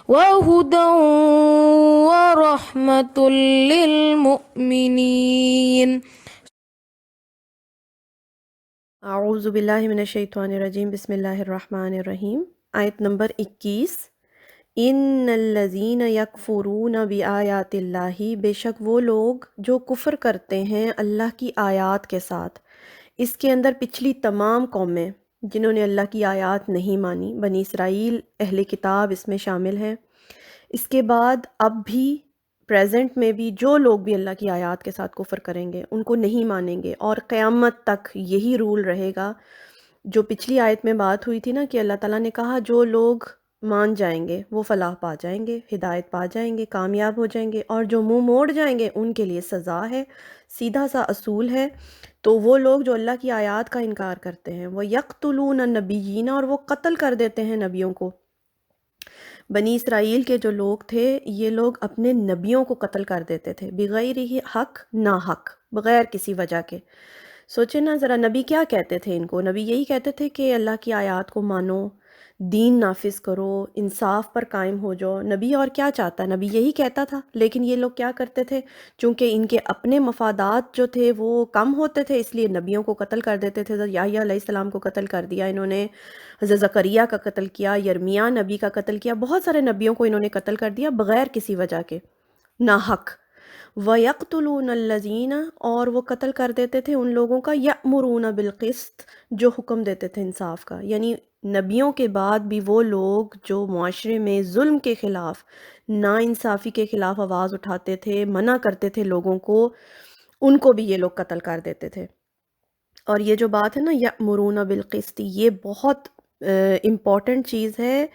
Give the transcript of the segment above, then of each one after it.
وهدى ورحمة للمؤمنين. اعوذ باللہ من الشیطان الرجیم، بسم اللہ الرحمن الرحیم۔ آیت نمبر 21۔ ان الذین یکفرون بآیات اللہ، بے شک وہ لوگ جو کفر کرتے ہیں اللہ کی آیات کے ساتھ۔ اس کے اندر پچھلی تمام قومیں جنہوں نے اللہ کی آیات نہیں مانی، بنی اسرائیل، اہل کتاب اس میں شامل ہیں۔ اس کے بعد اب بھی پریزنٹ میں بھی جو لوگ بھی اللہ کی آیات کے ساتھ کفر کریں گے، ان کو نہیں مانیں گے، اور قیامت تک یہی رول رہے گا۔ جو پچھلی آیت میں بات ہوئی تھی نا کہ اللہ تعالیٰ نے کہا جو لوگ مان جائیں گے وہ فلاح پا جائیں گے، ہدایت پا جائیں گے، کامیاب ہو جائیں گے، اور جو منہ موڑ جائیں گے ان کے لیے سزا ہے۔ سیدھا سا اصول ہے۔ تو وہ لوگ جو اللہ کی آیات کا انکار کرتے ہیں، وہ یقتلون النبیین، اور وہ قتل کر دیتے ہیں نبیوں کو۔ بنی اسرائیل کے جو لوگ تھے یہ لوگ اپنے نبیوں کو قتل کر دیتے تھے، بغیر ہی حق نہ حق، بغیر کسی وجہ کے۔ سوچے نا ذرا، نبی کیا کہتے تھے ان کو؟ نبی یہی کہتے تھے کہ اللہ کی آیات کو مانو، دین نافذ کرو، انصاف پر قائم ہو جاؤ۔ نبی اور کیا چاہتا؟ نبی یہی کہتا تھا، لیکن یہ لوگ کیا کرتے تھے؟ چونکہ ان کے اپنے مفادات جو تھے وہ کم ہوتے تھے، اس لیے نبیوں کو قتل کر دیتے تھے۔ حضرت یحییٰ علیہ السلام کو قتل کر دیا انہوں نے، حضرت زکریا کا قتل کیا، یرمیاہ نبی کا قتل کیا، بہت سارے نبیوں کو انہوں نے قتل کر دیا بغیر کسی وجہ کے، ناحق۔ وَيَقْتُلُونَ الَّذِينَ، اور وہ قتل کر دیتے تھے ان لوگوں کا، یَأْمُرُونَ بِالْقِسْطِ، جو حکم دیتے تھے انصاف کا۔ یعنی نبیوں کے بعد بھی وہ لوگ جو معاشرے میں ظلم کے خلاف، ناانصافی کے خلاف آواز اٹھاتے تھے، منع کرتے تھے لوگوں کو، ان کو بھی یہ لوگ قتل کر دیتے تھے۔ اور یہ جو بات ہے نا یأمرون بالقسط، یہ بہت امپورٹنٹ چیز ہے۔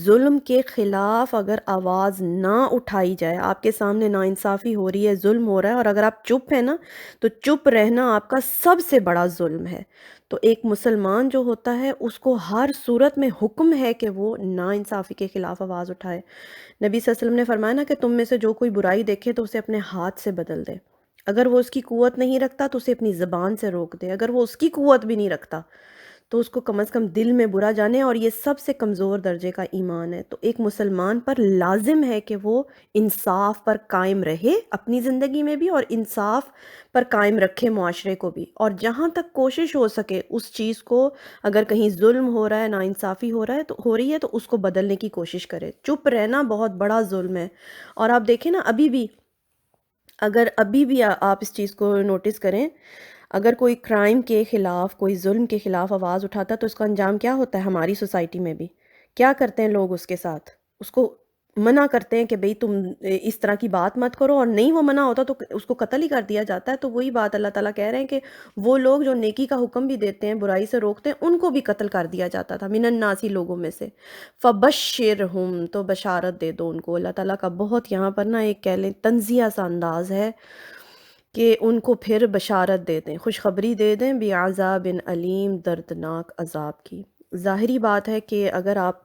ظلم کے خلاف اگر آواز نہ اٹھائی جائے، آپ کے سامنے ناانصافی ہو رہی ہے، ظلم ہو رہا ہے، اور اگر آپ چپ ہیں نا، تو چپ رہنا آپ کا سب سے بڑا ظلم ہے۔ تو ایک مسلمان جو ہوتا ہے اس کو ہر صورت میں حکم ہے کہ وہ ناانصافی کے خلاف آواز اٹھائے۔ نبی صلی اللہ علیہ وسلم نے فرمایا نا کہ تم میں سے جو کوئی برائی دیکھے تو اسے اپنے ہاتھ سے بدل دے، اگر وہ اس کی قوت نہیں رکھتا تو اسے اپنی زبان سے روک دے، اگر وہ اس کی قوت بھی نہیں رکھتا تو اس کو کم از کم دل میں برا جانے، اور یہ سب سے کمزور درجے کا ایمان ہے۔ تو ایک مسلمان پر لازم ہے کہ وہ انصاف پر قائم رہے اپنی زندگی میں بھی، اور انصاف پر قائم رکھے معاشرے کو بھی، اور جہاں تک کوشش ہو سکے اس چیز کو، اگر کہیں ظلم ہو رہا ہے، ناانصافی ہو رہی ہے تو اس کو بدلنے کی کوشش کرے۔ چپ رہنا بہت بڑا ظلم ہے۔ اور آپ دیکھیں نا ابھی بھی، اگر ابھی بھی آپ اس چیز کو نوٹس کریں، اگر کوئی کرائم کے خلاف، کوئی ظلم کے خلاف آواز اٹھاتا ہے تو اس کا انجام کیا ہوتا ہے؟ ہماری سوسائٹی میں بھی کیا کرتے ہیں لوگ اس کے ساتھ؟ اس کو منع کرتے ہیں کہ بھئی تم اس طرح کی بات مت کرو، اور نہیں وہ منع ہوتا تو اس کو قتل ہی کر دیا جاتا ہے۔ تو وہی بات اللہ تعالیٰ کہہ رہے ہیں کہ وہ لوگ جو نیکی کا حکم بھی دیتے ہیں، برائی سے روکتے ہیں، ان کو بھی قتل کر دیا جاتا تھا، من الناسی، لوگوں میں سے۔ فبشرہم، تو بشارت دے دو ان کو۔ اللہ تعالیٰ کا بہت یہاں پر نا ایک کہہ لیں تنزیہ سا انداز ہے کہ ان کو پھر بشارت دے دیں، خوشخبری دے دیں، بعذاب علیم، دردناک عذاب کی۔ ظاہری بات ہے کہ اگر آپ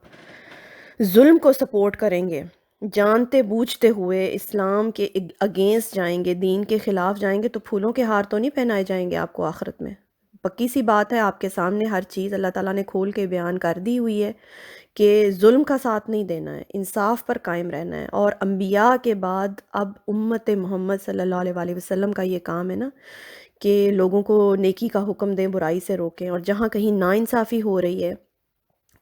ظلم کو سپورٹ کریں گے، جانتے بوجھتے ہوئے اسلام کے اگینسٹ جائیں گے، دین کے خلاف جائیں گے، تو پھولوں کے ہار تو نہیں پہنائے جائیں گے آپ کو آخرت میں۔ پکی سی بات ہے، آپ کے سامنے ہر چیز اللہ تعالیٰ نے کھول کے بیان کر دی ہوئی ہے کہ ظلم کا ساتھ نہیں دینا ہے، انصاف پر قائم رہنا ہے۔ اور انبیاء کے بعد اب امت محمد صلی اللہ علیہ وآلہ وسلم کا یہ کام ہے نا کہ لوگوں کو نیکی کا حکم دیں، برائی سے روکیں، اور جہاں کہیں ناانصافی ہو رہی ہے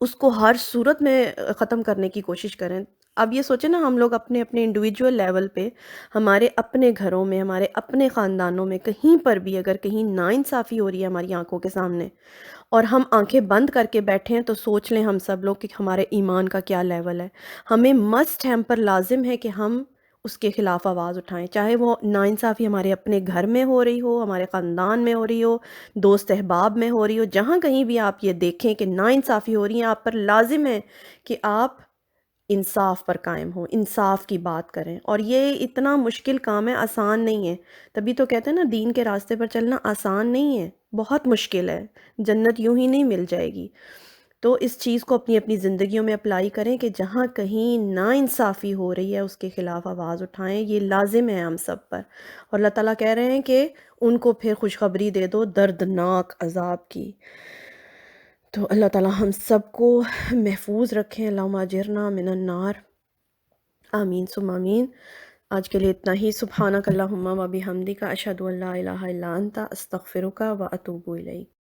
اس کو ہر صورت میں ختم کرنے کی کوشش کریں۔ اب یہ سوچیں نا، ہم لوگ اپنے اپنے انڈیویجول لیول پہ، ہمارے اپنے گھروں میں، ہمارے اپنے خاندانوں میں، کہیں پر بھی اگر کہیں ناانصافی ہو رہی ہے ہماری آنکھوں کے سامنے، اور ہم آنکھیں بند کر کے بیٹھے ہیں، تو سوچ لیں ہم سب لوگ کہ ہمارے ایمان کا کیا لیول ہے۔ ہمیں مسٹ ہم پر لازم ہے کہ ہم اس کے خلاف آواز اٹھائیں، چاہے وہ ناانصافی ہمارے اپنے گھر میں ہو رہی ہو، ہمارے خاندان میں ہو رہی ہو، دوست احباب میں ہو رہی ہو، جہاں کہیں بھی آپ یہ دیکھیں کہ ناانصافی ہو رہی ہے، آپ پر لازم ہے کہ آپ انصاف پر قائم ہوں، انصاف کی بات کریں۔ اور یہ اتنا مشکل کام ہے، آسان نہیں ہے۔ تبھی تو کہتے ہیں نا دین کے راستے پر چلنا آسان نہیں ہے، بہت مشکل ہے، جنت یوں ہی نہیں مل جائے گی۔ تو اس چیز کو اپنی اپنی زندگیوں میں اپلائی کریں کہ جہاں کہیں ناانصافی ہو رہی ہے اس کے خلاف آواز اٹھائیں، یہ لازم ہے ہم سب پر۔ اور اللہ تعالیٰ کہہ رہے ہیں کہ ان کو پھر خوشخبری دے دو دردناک عذاب کی۔ تو اللہ تعالیٰ ہم سب کو محفوظ رکھیں، اللہم اجرنا من النار۔ آمین ثم آمین۔ آج کے لیے اتنا ہی۔ سبحانک اللہم و بحمدک اشہد ان لا الہ الا انت استغفرک و اتوب الیک۔